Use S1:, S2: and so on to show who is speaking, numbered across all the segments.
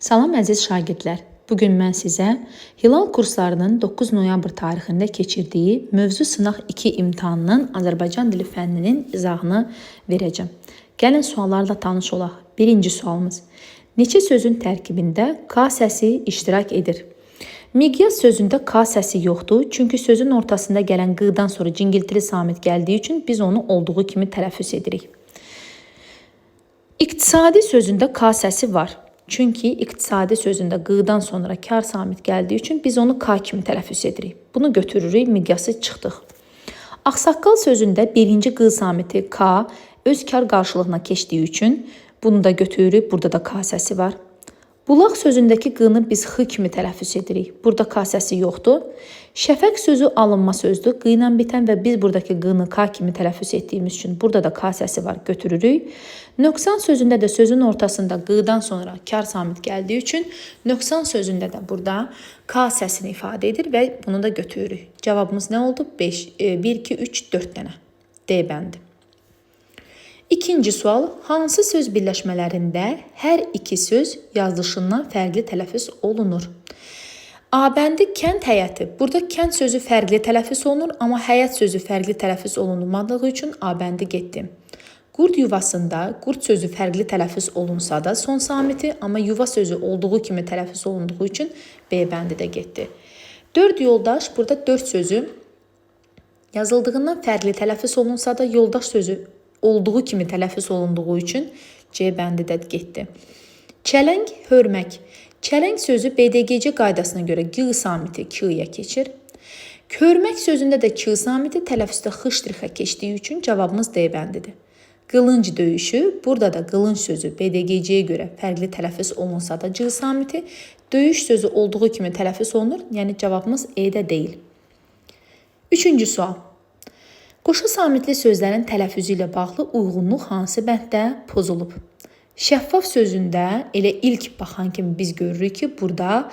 S1: Salam əziz şagirdlər. Bugün mən sizə Hilal kurslarının 9 noyabr tarixində keçirdiyi mövzu sınaq 2 imtahanının Azərbaycan dili fənninin izahını verəcəm. Gəlin suallarla tanış olaq. Birinci sualımız. Neçə sözün tərkibində K səsi iştirak edir? Miqyas sözündə K səsi yoxdur, çünki sözün ortasında gələn q'dan sonra cingiltili samit gəldiyi üçün biz onu olduğu kimi tələffüz edirik. İqtisadi sözündə K səsi var. Çünki iqtisadi sözündə q'dan sonra kar samit gəldiyi üçün biz onu K kimi tələffüz edirik. Bunu götürürük, miqyası çıxdıq. Ağsaqqal sözündə birinci q samiti K öz kar qarşılığına keçdiyi üçün bunu da götürürük, burada da K səsi var. Bulaq sözündəki q'nı biz x kimi tələffüz edirik. Burada K səsi yoxdur. Şəfəq sözü alınma sözdür. Q ilə bitən və biz buradakı q'nı K kimi tələffüz etdiyimiz üçün burada da K səsi var, götürürük. Nöqsan sözündə də sözün ortasında q'dan sonra kar samit gəldiyi üçün nöqsan sözündə də burada K səsini ifadə edir və bunu da götürürük. Cavabımız nə oldu? 5, 1, 2, 3, 4 dənə. D bəndi. İkinci sual, hansı söz birləşmələrində hər iki söz yazılışından fərqli tələffüz olunur? A bəndi kənd həyəti. Burada kənd sözü fərqli tələffüz olunur, amma həyət sözü fərqli tələffüz olunmadığı üçün A bəndi getdi. Qurd yuvasında qurd sözü fərqli tələffüz olunsa da son samiti, amma yuva sözü olduğu kimi tələffüz olunduğu üçün B bəndi də getdi. 4 yoldaş, burada 4 sözü yazıldığından fərqli tələffüz olunsa da yoldaş sözü olduğu kimi tələffüz olunduğu üçün C bəndi də getdi. Çələng, hörmək. Çələng sözü BDGC qaydasına görə G samiti K-yə keçir. Körmək sözündə də K samiti tələffüzdə x-ə keçdiyi üçün cavabımız D bəndidir. Qılınc döyüşü, burada da qılınc sözü BDGC-yə görə fərqli tələffüz olunsa da C samiti, döyüş sözü olduğu kimi tələffüz olunur, yəni cavabımız E-də deyil. Üçüncü sual. Qoşa samitli sözlərin tələffüzü ilə bağlı uyğunluq hansı bənddə pozulub? Şəffaf sözündə elə ilk baxan kimi biz görürük ki, burada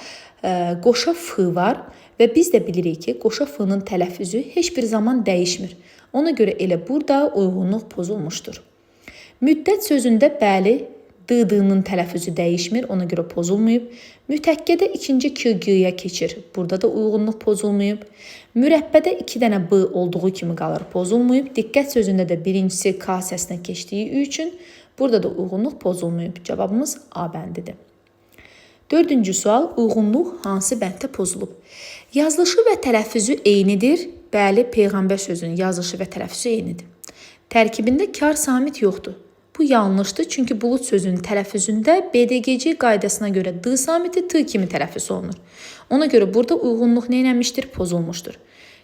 S1: qoşa f var və biz də bilirik ki, qoşa f-nın tələffüzü heç bir zaman dəyişmir. Ona görə elə burada uyğunluq pozulmuşdur. Müddət sözündə bəli, d-nın tələffüzü dəyişmir, ona görə pozulmayıb. Mütəkkədə ikinci k-yə keçir, burada da uyğunluq pozulmayıb. Mürəbbədə 2 dənə b olduğu kimi qalır, pozulmayıb. Diqqət sözündə də birincisi k səsinə keçdiyi üçün burada da uyğunluq pozulmayıb. Cavabımız A bəndidir. Dördüncü sual, uyğunluq hansı bənddə pozulub? Yazılışı və tələffüzü eynidir. Bəli, Peyğəmbər sözünün yazılışı və tələffüzü eynidir. Tərkibində kar samit yoxdur. Bu yanlışdır, çünki bulut sözünün tələffüzündə BDGC qaydasına görə D samiti T kimi tələffüz olunur. Ona görə burada uyğunluq neynəmişdir? Pozulmuşdur.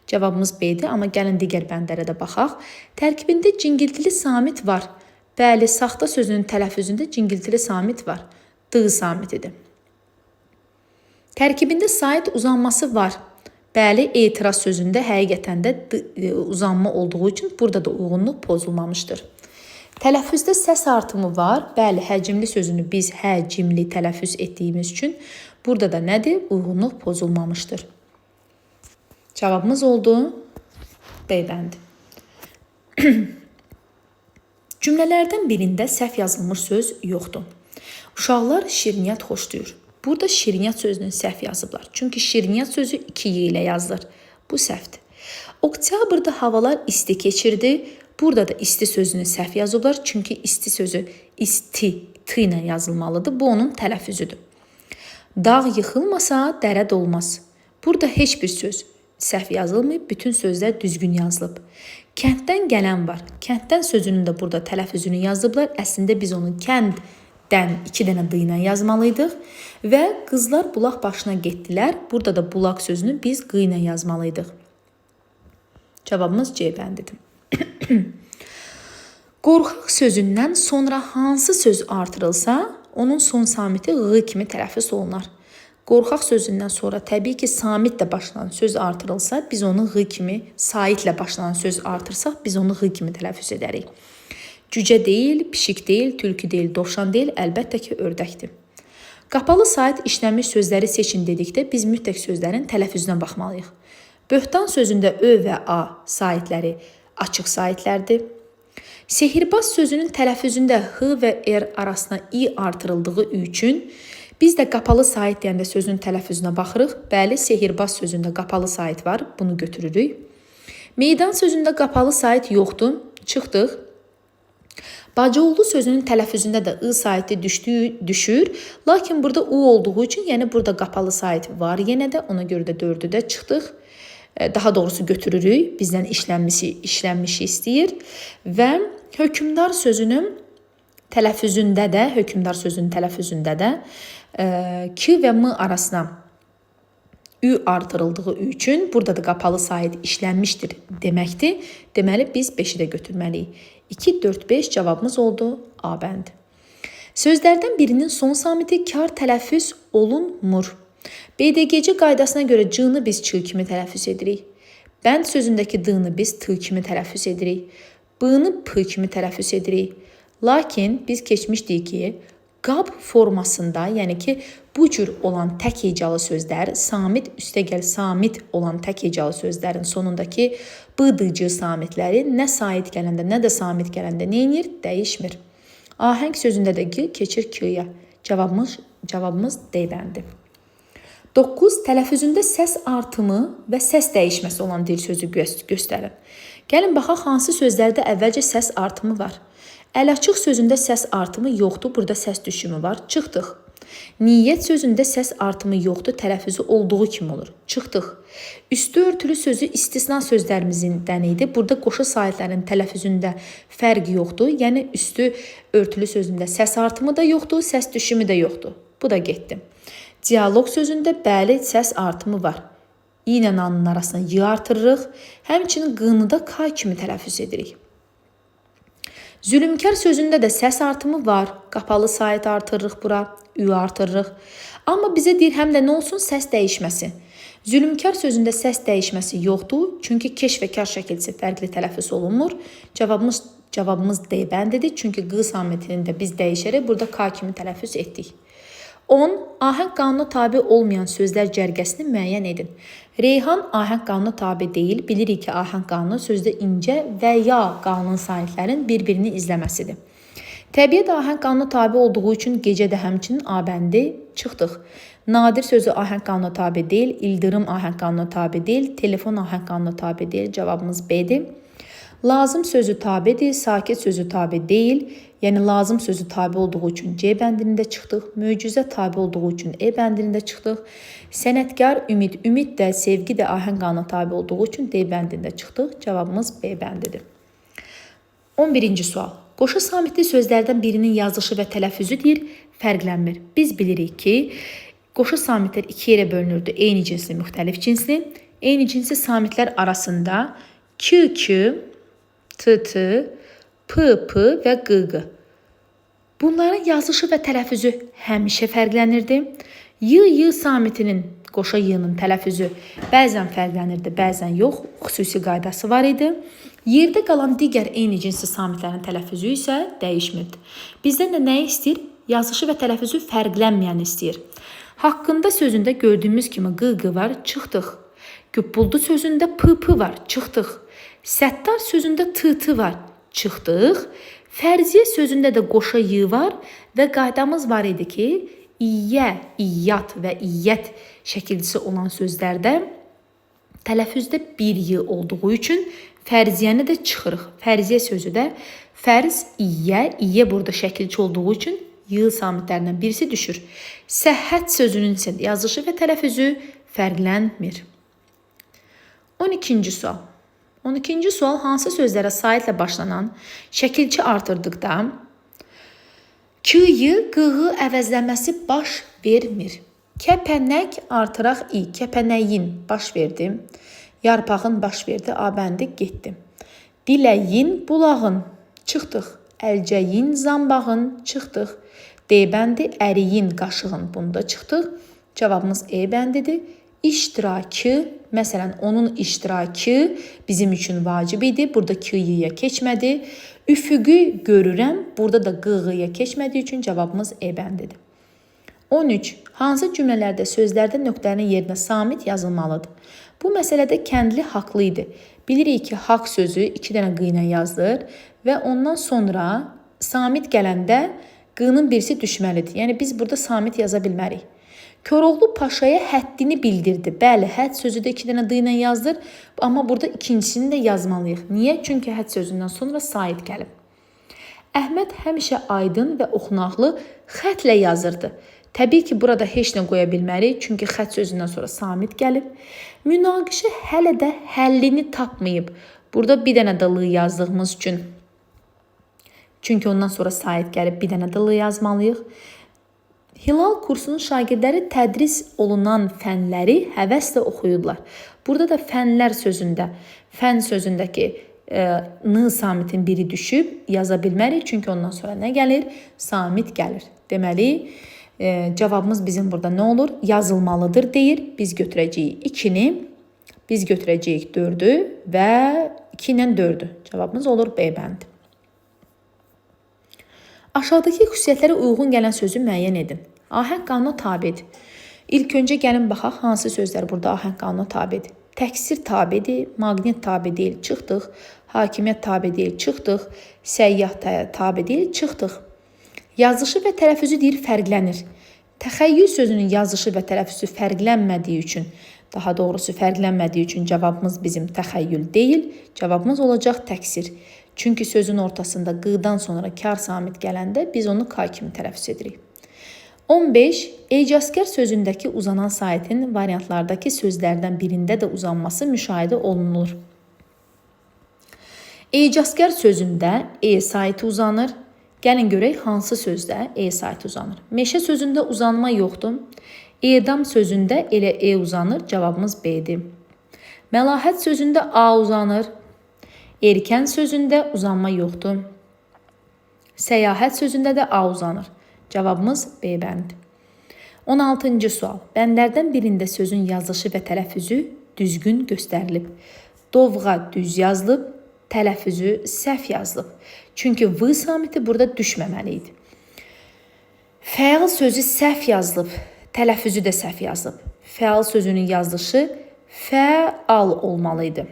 S1: Cavabımız B-dir, amma gəlin digər bəndlərə də baxaq. Tərkibində cingiltili samit var. Bəli, saxta sözünün tələffüzündə cingiltili samit var. D samitidir. Tərkibində sait uzanması var. Bəli, etiraz sözündə həqiqətən də uzanma olduğu üçün burada da uyğunluq pozulmamışdır. Tələffüzdə səs artımı var. Bəli, həcimli sözünü biz həcimli tələffüz etdiyimiz üçün burada da nədir? Uyğunluq pozulmamışdır. Cavabımız oldu B bəndi. Cümlələrdən birində səhv yazılmış söz yoxdur. Uşaqlar şirniyyat xoşlayır. Burada şirniyyat sözünü səhv yazıblar. Çünki şirniyyat sözü 2 y ilə yazılır. Bu səhvdir. Oktyabrda havalar isti keçirdi. Burada da isti sözünü səhv yazıblar. Çünki isti sözü isti, t ilə yazılmalıdır. Bu onun tələffüzüdür. Dağ yıxılmasa dərə dolmaz. Burada heç bir söz səhv yazılmayıb. Bütün sözlər düzgün yazılıb. Kənddən gələn var. Kənddən sözünün də burada tələffüzünü yazıblar. Əslində biz onu kənddən 2 dənə d ilə yazmalıydıq. Və qızlar bulaq başına getdilər. Burada da bulaq sözünü biz q ilə yazmalıydıq. Cavabımız C bəndidir. Qorxaq sözündən sonra hansı söz artırılsa, onun son samiti ğ kimi tələffüz olunar. Qorxaq sözündən sonra təbii ki, samitlə başlanan söz artırılsa, biz onu ğ kimi, saitlə başlanan söz artırsaq, biz onu ğ kimi tələffüz edərik. Cücə deyil, pişik deyil, tülkü deyil, dovşan deyil, əlbəttə ki, ördəkdir. Qapalı sait işlənmiş sözləri seçin dedikdə biz mütləq sözlərin tələffüzünə baxmalıyıq. Böhtan sözündə ö və a saitləri açıq saitlərdir. Sehirbaz sözünün tələffüzündə h və r arasına i artırıldığı üçün Biz də qapalı sait deyəndə sözün tələffüzünə baxırıq. Bəli, sehirbaz sözündə qapalı sait var. Bunu götürürük. Meydan sözündə qapalı sait yoxdur. Çıxdıq. Bacıoğlu sözünün tələffüzündə də ı saiti düşür. Lakin burada u olduğu üçün, yəni burada qapalı sait var. Yenə də ona görə də 4-ü də çıxdıq. Daha doğrusu götürürük. Bizdən işlənmişi istəyir. Və hökmdar sözünün tələffüzündə də k və m arasına ü artırıldığı üçün burada da qapalı sait işlənmişdir deməkdir. Deməli, biz 5-i də götürməliyik. 2, 4, 5 cavabımız oldu A bənd. Sözlərdən birinin son samiti kar tələffüz olunmur. BDGC qaydasına görə c-nı biz ç kimi tələffüz edirik. Bənd sözündəki d-nı biz t kimi tələffüz edirik. B-nı p kimi tələffüz edirik. Lakin biz keçmişdik ki, qab formasında, yəni ki, bu cür olan tək hecalı sözlər, samit üstəgəl samit olan tək hecalı sözlərin sonundakı b-d-c samitləri nə sait gələndə, nə də samit gələndə nə edir? Dəyişmir. Ahəng sözündə də ki, keçir k-ya. Cavabımız D bəndi. 9. Tələffüzündə səs artımı və səs dəyişməsi olan dil sözü göstərin. Gəlin, baxaq, hansı sözlərdə əvvəlcə səs artımı var? Əl-açıq sözündə səs artımı yoxdur, burada səs düşümü var. Çıxdıq. Niyyət sözündə səs artımı yoxdur, tələffüzü olduğu kimi olur. Çıxdıq. Üstü örtülü sözü istisna sözlərimizdən idi. Burada qoşu saitlərin tələffüzündə fərq yoxdur. Yəni, üstü örtülü sözündə səs artımı da yoxdur, səs düşümü də yoxdur. Bu da getdi. Dialoq sözündə bəli, səs artımı var. İ ilə A-nın arasına y artırırıq. Həmçinin qı-nı da k kimi tələffüz edirik. Zülümkar sözündə də səs artımı var. Qapalı sait artırırıq bura, ü artırırıq. Amma bizə deyir həm də nə olsun? Səs dəyişməsi. Zülümkar sözündə səs dəyişməsi yoxdur. Çünki keş və kar şəkilsi fərqli tələffüz olunmur. Cavabımız D bəndidir. Çünki qı samitini də biz dəyişərək burada k kimi tələffüz etdik. 10. Ahəng qanuna tabi olmayan sözlər cərgəsini müəyyən edin. Reyhan ahəng qanuna tabi deyil. Bilirik ki, ahəng qanunu sözdə incə və ya qanun sahiblərin bir-birini izləməsidir. Təbiət ahəng qanuna tabi olduğu üçün gecə də həmçinin A bəndi çıxdıq. Nadir sözü ahəng qanuna tabi deyil. İldırım ahəng qanuna tabi deyil. Telefon ahəng qanuna tabi deyil. Cavabımız B'dir. Lazım sözü tabidir, sakit sözü tabi deyil. Yəni, lazım sözü tabi olduğu üçün C bəndində çıxdıq. Möcüzə tabi olduğu üçün E bəndində çıxdıq. Sənətkar, ümid də, sevgi də ahəng qanuna tabi olduğu üçün D bəndində çıxdıq. Cavabımız B bəndidir. 11-ci sual. Qoşu samitli sözlərdən birinin yazışı və tələffüzüdür, fərqlənmir. Biz bilirik ki, qoşu samitlər 2 yerə bölünürdü. Eyni cinsli, müxtəlif cinsli. Eyni cinsli samitlər arasında k, t, p və q. Bunların yazışı və tələffüzü həmişə fərqlənirdi. Y samitinin, qoşa y-nın tələffüzü bəzən fərqlənirdi, bəzən yox. Xüsusi qaydası var idi. Yerdə qalan digər eyni cinsli samitlərin tələffüzü isə dəyişmirdi. Bizdən də nə istəyir? Yazışı və tələffüzü fərqlənməyən istəyir. Haqqında sözündə gördüyümüz kimi q var, çıxdıq. Güppuldu sözündə p var, çıxdıq. Səttar sözündə t var, çıxdıq. Fərziyə sözündə də qoşa y var və qaydamız var idi ki, iyyə, iyyat və iyyət şəkilcisi olan sözlərdə tələffüzdə bir y olduğu üçün fərziyəni də çıxırıq. Fərziyə sözü də fərz, iyyə burada şəkilçi olduğu üçün y samitlərindən birisi düşür. Səhhət sözünün isə yazışı və tələffüzü fərqlənmir. 12-ci sual. 12-ci sual hansı sözlərə saitlə başlanan şəkilçi artırdıqda k-yi, qı-ğı əvəzlənməsi baş vermir. Kəpənək artıraq i, kəpənəyin baş verdi. Yarpağın baş verdi, A bəndi getdi. Diləyin, bulağın çıxdıq. Əlcəyin, zambağın çıxdıq. D bəndi, əriyin, qaşığın bunda çıxdıq. Cavabımız E bəndidir. İştirakı, məsələn, onun iştirakı bizim üçün vacib idi. Burada k-yə keçmədi. Üfüqü görürəm. Burada da q-yə keçmədiyi üçün cavabımız E bəndidir. 13. Hansı cümlələrdə sözlərdə nöqtənin yerinə samit yazılmalıdır? Bu məsələdə kəndli haqlı idi. Bilirik ki, haqq sözü 2 dənə q ilə yazılır və ondan sonra samit gələndə Q'nın birisi düşməlidir. Yəni biz burada samit yaza bilmərik. Koroğlu Paşaya həddini bildirdi. Bəli, hədd sözü də 2 dənə D ilə yazılır, amma burada ikincisini də yazmalıyıq. Niyə? Çünki hədd sözündən sonra sait gəlib. Əhməd həmişə aydın və oxunaqlı xətlə yazırdı. Təbii ki, burada heç nə qoya bilmərik, çünki xətt sözündən sonra samit gəlib. Münaqişə hələ də həllini tapmayıb. Burada bir dənə də L yazdığımız üçün, çünki ondan sonra sait gəlib, bir dənə də L yazmalıyıq. Hilal kursunun şagirdləri tədris olunan fənləri həvəslə oxuyurlar. Burada da fənlər sözündə, fən sözündəki N samitin biri düşüb yaza bilmərik, çünki ondan sonra nə gəlir? Samit gəlir. Deməli, cavabımız bizim burada nə olur? Yazılmalıdır deyir. Biz götürəcəyik 2-ni, biz götürəcəyik 4-ü və 2 ilə 4-ü. Cavabımız olur B bəndi. Aşağıdakı xüsusiyyətlərə uyğun gələn sözü müəyyən edin. Ahəng qanuna tabedir. İlk öncə gəlin baxaq hansı sözlər burada ahəng qanuna tabedir. Təksir tabedir, maqnit tabe deyil, çıxdıq. Hakimiyyət tabe deyil, çıxdıq. Səyyah tabe deyil, çıxdıq. Yazışı və tələffüzü deyir fərqlənir. Təxəyyül sözünün yazışı və tələffüzü fərqlənmədiyi üçün, daha doğrusu fərqlənmədiyi üçün cavabımız bizim təxəyyül deyil, cavabımız olacaq təksir. Çünki sözün ortasında Q'dan sonra kar samit gələndə biz onu K kimi tələffüz edirik. 15. Ecazkar sözündəki uzanan saitin variantlardakı sözlərdən birində də uzanması müşahidə olunur. Ecazkar sözündə E saiti uzanır. Gəlin görək hansı sözdə E saiti uzanır. Meşə sözündə uzanma yoxdur. Edam sözündə elə E uzanır. Cavabımız B-dir. Məlahət sözündə A uzanır. Erkən sözündə uzanma yoxdur. Səyahət sözündə də A uzanır. Cavabımız B bəndi. 16-cı sual. Bəndlərdən birində sözün yazışı və tələffüzü düzgün göstərilib. Dovğa düz yazılıb, tələffüzü səhv yazılıb. Çünki V samiti burada düşməməli idi. Fəal sözü səhv yazılıb, tələffüzü də səhv yazılıb. Fəal sözünün yazılışı fəal olmalı idi.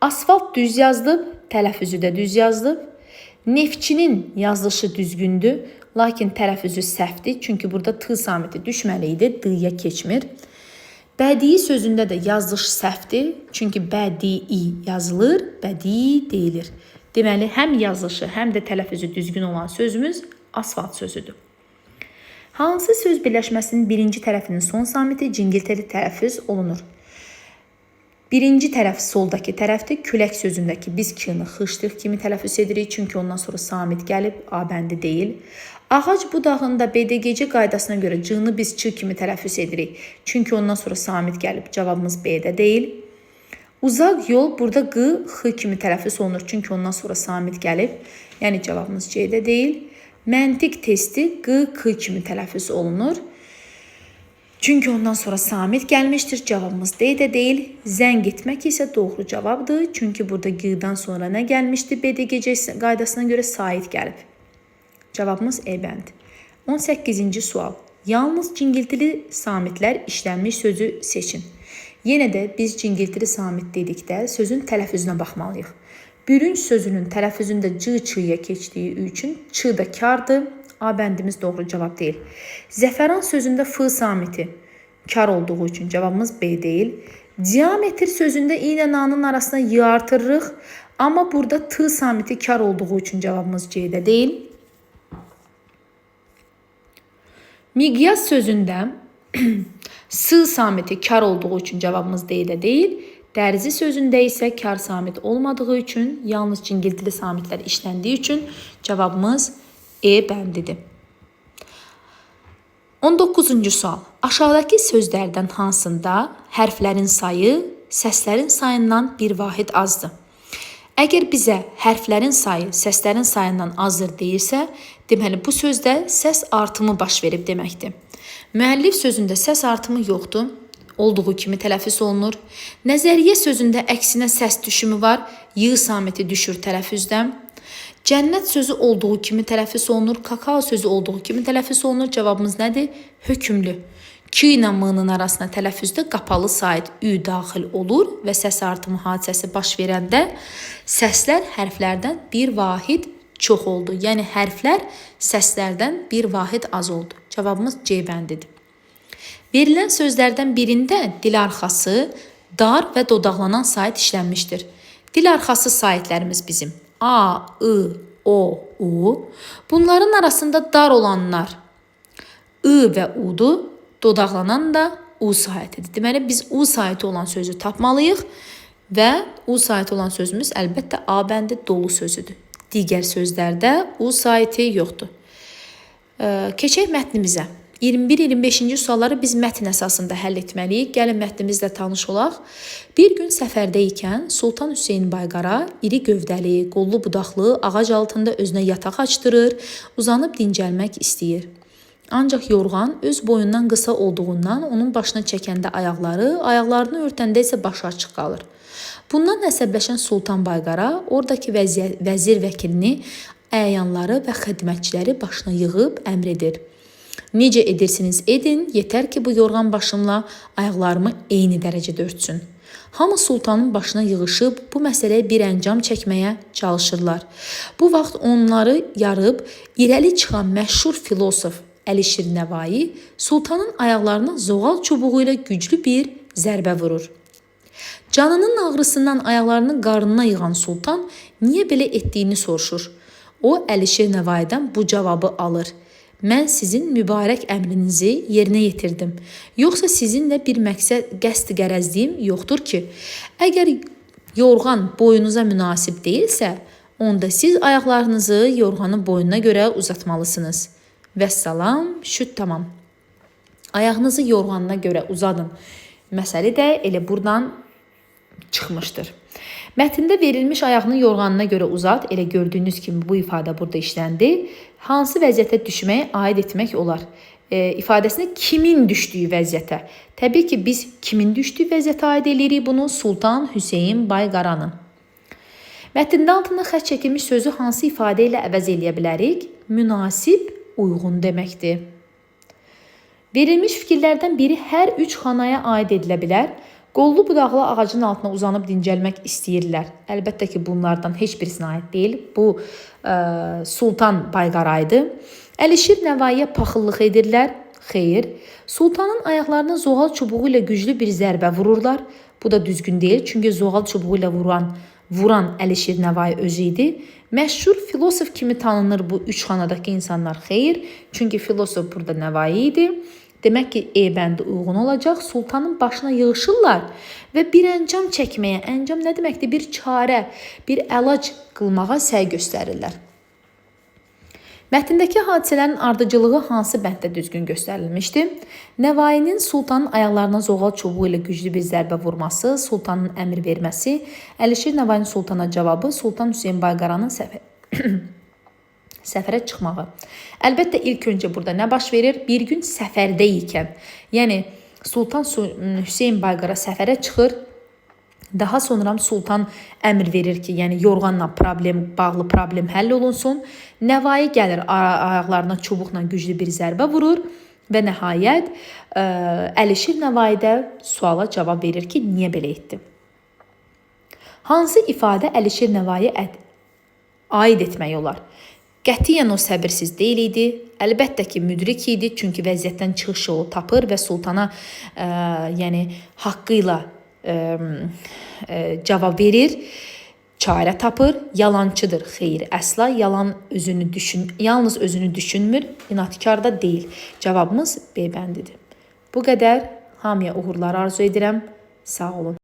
S1: Asfalt düz yazılıb, tələffüzü də düz yazılıb. Neftçinin yazılışı düzgündür, lakin tələffüzü səhvdir. Çünki burada T samiti düşməli idi, D-yə keçmir. Bədii sözündə də yazılış səhvdir. Çünki bədii yazılır, bədii deyilir. Deməli, həm yazılışı, həm də tələffüzü düzgün olan sözümüz asfalt sözüdür. Hansı söz birləşməsinin birinci tərəfinin son samiti cingiltili tələffüz olunur? Birinci tərəf soldakı tərəfdir. Külək sözündəki biz K-nı xışlıq kimi tələffüz edirik. Çünki ondan sonra samit gəlib, A bəndi deyil. Ağac budağında BDGC qaydasına görə C-nı biz Ç kimi tələffüz edirik. Çünki ondan sonra samit gəlib, cavabımız B-də deyil. Uzaq yol burada Q, X kimi tələffüz olunur. Çünki ondan sonra samit gəlib. Yəni cavabımız C-də deyil. Məntiq testi Q, K kimi tələffüz olunur. Çünki ondan sonra samit gəlmişdir. Cavabımız D-də deyil. Zəng etmək isə doğru cavabdır. Çünki burada G-dan sonra nə gəlmişdi? BDGC qaydasına görə sait gəlib. Cavabımız E bəndi. 18-ci sual. Yalnız cingiltili samitlər işlənmiş sözü seçin. Yenə də biz cingiltili samit dedikdə sözün tələffüzünə baxmalıyıq. Bürünc sözünün tələffüzündə C Ç-ya keçdiyi üçün Ç da kardır. A bəndimiz doğru cavab deyil. Zəfəran sözündə F samiti kar olduğu üçün cavabımız B deyil. Diametr sözündə i ilə n-nın arasına y artırırıq. Amma burada T samiti kar olduğu üçün cavabımız C-də deyil. Miqyas sözündə S samiti kar olduğu üçün cavabımız D-də deyil. Dərzi sözündə isə kar samit olmadığı üçün, yalnız cingiltili samitlər işləndiyi üçün cavabımız E bəndidir. 19-cu sual. Aşağıdakı sözlərdən hansında hərflərin sayı səslərin sayından bir vahid azdır? Əgər bizə hərflərin sayı səslərin sayından azdır deyirsə, deməli bu sözdə səs artımı baş verib deməkdir. Müəllif sözündə səs artımı yoxdur, olduğu kimi tələffüz olunur. Nəzəriyyə sözündə əksinə səs düşümü var, y samiti düşür tələffüzdən. Cənnət sözü olduğu kimi tələffüz olunur, kakao sözü olduğu kimi tələffüz olunur. Cavabımız nədir? Hökümlü. K ilə M-nın arasına tələffüzdə qapalı sait ü daxil olur və səs artımı hadisəsi baş verəndə səslər hərflərdən bir vahid çox oldu. Yəni hərflər səslərdən bir vahid az oldu. Cavabımız C bəndidir. Verilən sözlərdən birində dil arxası dar və dodaqlanan sait işlənmişdir. Dil arxası saitlərimiz bizim A, I, O, U. Bunların arasında dar olanlar I və U-dur. Dodaqlanan da U saitidir. Deməli, biz U saiti olan sözü tapmalıyıq və U saiti olan sözümüz əlbəttə A bəndi dolu sözüdür. Digər sözlərdə U saiti yoxdur. Keçək mətnimizə. 21-25-ci sualları biz mətn əsasında həll etməliyik. Gəlin mətnimizlə tanış olaq. Bir gün səfərdə ikən Sultan Hüseyn Bayqara iri gövdəli, qollu budaqlı ağac altında özünə yataq açdırır, uzanıb dincəlmək istəyir. Ancaq yorğan öz boyundan qısa olduğundan onun başına çəkəndə ayaqlarını örtəndə isə başı açıq qalır. Bundan əsəbləşən Sultan Bayqara oradakı vəzir vəkilini, əyanları və xidmətçiləri başına yığıb əmr edir. Necə edirsiniz edin, yetər ki bu yorğan başımla ayaqlarımı eyni dərəcədə örtsün. Hamı sultanın başına yığışıb bu məsələyə bir əncam çəkməyə çalışırlar. Bu vaxt onları yarıb irəli çıxan məşhur filosof Əlişir Nəvai sultanın ayaqlarına zoğal çubuğu ilə güclü bir zərbə vurur. Canının ağrısından ayaqlarını qarnına yığan sultan niyə belə etdiyini soruşur. O Əlişir Nəvaidən bu cavabı alır. Mən sizin mübarək əmrinizi yerinə yetirdim. Yoxsa sizinlə bir qəsd qərəzliyim yoxdur ki, əgər yorğan boyunuza münasib deyilsə, onda siz ayaqlarınızı yorğanın boyuna görə uzatmalısınız. Vəssalam, şüd tamam. Ayağınızı yorğanına görə uzadın. Məsələ də elə buradan çıxmışdır. Mətndə verilmiş ayağını yorğanına görə uzat, elə gördüyünüz kimi bu ifadə burada işləndi. Hansı vəziyyətə düşməyə aid etmək olar? İfadəsində kimin düşdüyü vəziyyətə. Təbii ki, biz kimin düşdüyü vəziyyətə aid edirik bunu? Sultan Hüseyn Bayqaranın. Mətndə altında xətt çəkilmiş sözü hansı ifadə ilə əvəz eləyə bilərik? Münasib, uyğun deməkdir. Verilmiş fikirlərdən biri hər üç xanaya aid edilə bilər. Qollu budaqlı ağacın altına uzanıb dincəlmək istəyirlər. Əlbəttə ki, bunlardan heç birisinə aid deyil. Bu Sultan Bayqara idi. Əlişir Nəvaiyə paxıllıq edirlər. Xeyr. Sultanın ayaqlarına zoğal çubuğu ilə güclü bir zərbə vururlar. Bu da düzgün deyil. Çünki zoğal çubuğu ilə vuran Əlişir Nəvai özü idi. Məşhur filosof kimi tanınır bu üç xanadakı insanlar. Xeyr. Çünki filosof burada Nəvai idi. Demək ki, E bəndi uyğun olacaq. Sultanın başına yığışırlar və bir əncam çəkməyə, əncam nə deməkdir? Bir çarə, bir əlac qılmağa səy göstərirlər. Mətndəki hadisələrin ardıcılığı hansı bənddə düzgün göstərilmişdir? Nəvainin sultanın ayaqlarına zoğal çubuğu ilə güclü bir zərbə vurması, sultanın əmr verməsi, Əlişir Nəvainin sultana cavabı, Sultan Hüseyn Bayqaranın səfərə çıxmağı. Əlbəttə, ilk öncə burada nə baş verir? Bir gün səfərdə ikən, yəni Sultan Hüseyn Bayqara səfərə çıxır, daha sonra sultan əmr verir ki, yəni yorğanla bağlı problem həll olunsun. Nəvai gəlir, ayaqlarına çubuqla güclü bir zərbə vurur və nəhayət Əlişir Nəvai də suala cavab verir ki, niyə belə etdi? Hansı ifadə Əlişir Nəvaiyə aid etmək olar? Qətiyyən o səbirsiz deyil idi. Əlbəttə ki, müdrik idi, çünki vəziyyətdən çıxış yolu tapır və sultana yəni haqqı ilə cavab verir, çarə tapır, yalançıdır. Xeyr, əsla yalnız özünü düşünmür, inadkar da deyil. Cavabımız B bəndidir. Bu qədər. Hamıya uğurlar arzu edirəm. Sağ olun.